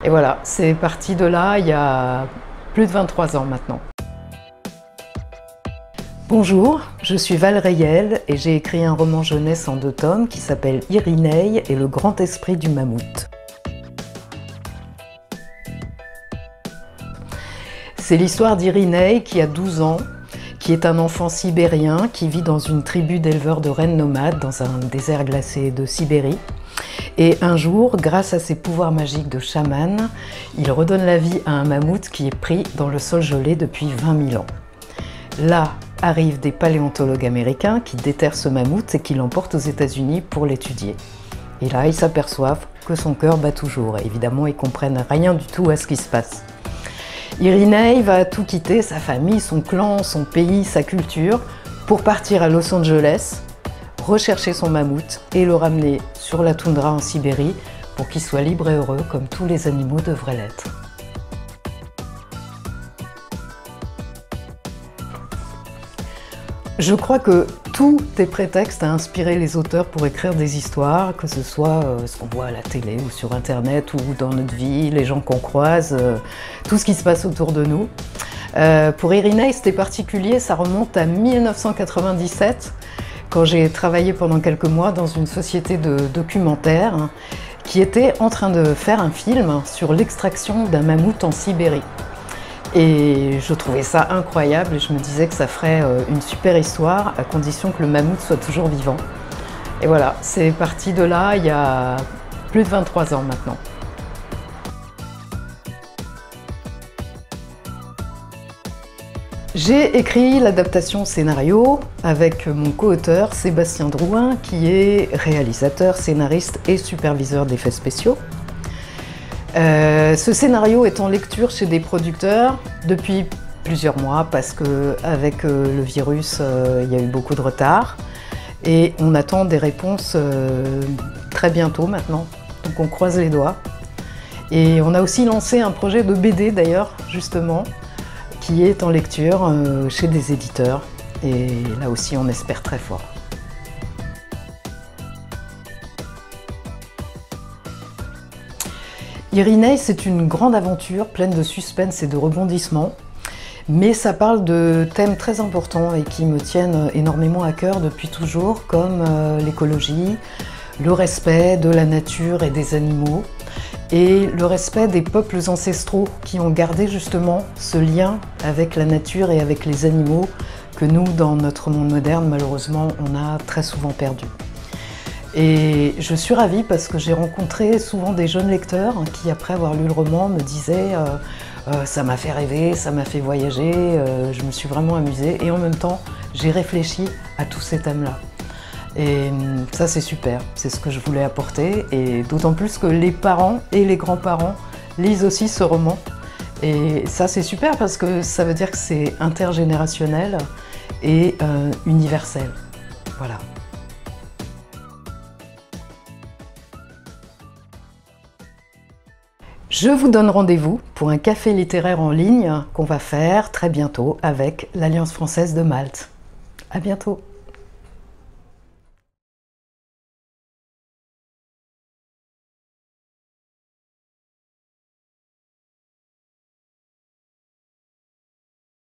Et voilà, c'est parti de là il y a plus de 23 ans maintenant. Bonjour, je suis Val Rayel et j'ai écrit un roman jeunesse en 2 tomes qui s'appelle Irinei et le grand esprit du mammouth. C'est l'histoire d'Irinei qui a 12 ans, qui est un enfant sibérien qui vit dans une tribu d'éleveurs de rennes nomades dans un désert glacé de Sibérie. Et un jour, grâce à ses pouvoirs magiques de chaman, il redonne la vie à un mammouth qui est pris dans le sol gelé depuis 20 000 ans. Là arrivent des paléontologues américains qui déterrent ce mammouth et qui l'emportent aux États-Unis pour l'étudier. Et là, ils s'aperçoivent que son cœur bat toujours. Et évidemment, ils comprennent rien du tout à ce qui se passe. Irinei va tout quitter, sa famille, son clan, son pays, sa culture, pour partir à Los Angeles, rechercher son mammouth et le ramener sur la toundra en Sibérie pour qu'il soit libre et heureux comme tous les animaux devraient l'être. Je crois que tout est prétexte à inspirer les auteurs pour écrire des histoires, que ce soit ce qu'on voit à la télé ou sur internet ou dans notre vie, les gens qu'on croise, tout ce qui se passe autour de nous. Pour Irinei, c'était particulier, ça remonte à 1997, quand j'ai travaillé pendant quelques mois dans une société de documentaires qui était en train de faire un film sur l'extraction d'un mammouth en Sibérie. Et je trouvais ça incroyable et je me disais que ça ferait une super histoire à condition que le mammouth soit toujours vivant. Et voilà, c'est parti de là il y a plus de 23 ans maintenant. J'ai écrit l'adaptation scénario avec mon co-auteur Sébastien Drouin qui est réalisateur, scénariste et superviseur d'effets spéciaux. Ce scénario est en lecture chez des producteurs depuis plusieurs mois parce qu'avec le virus, il y a eu beaucoup de retard et on attend des réponses très bientôt maintenant, donc on croise les doigts. Et on a aussi lancé un projet de BD d'ailleurs, justement, qui est en lecture chez des éditeurs et là aussi on espère très fort. Irinei, c'est une grande aventure pleine de suspense et de rebondissements, mais ça parle de thèmes très importants et qui me tiennent énormément à cœur depuis toujours, comme l'écologie, le respect de la nature et des animaux, et le respect des peuples ancestraux qui ont gardé justement ce lien avec la nature et avec les animaux que nous, dans notre monde moderne, malheureusement, on a très souvent perdu. Et je suis ravie parce que j'ai rencontré souvent des jeunes lecteurs qui, après avoir lu le roman, me disaient ça m'a fait rêver, ça m'a fait voyager, je me suis vraiment amusée et en même temps j'ai réfléchi à tous ces thèmes-là. Et ça c'est super, c'est ce que je voulais apporter et d'autant plus que les parents et les grands-parents lisent aussi ce roman. Et ça c'est super parce que ça veut dire que c'est intergénérationnel et universel. Voilà. Je vous donne rendez-vous pour un café littéraire en ligne qu'on va faire très bientôt avec l'Alliance française de Malte. À bientôt!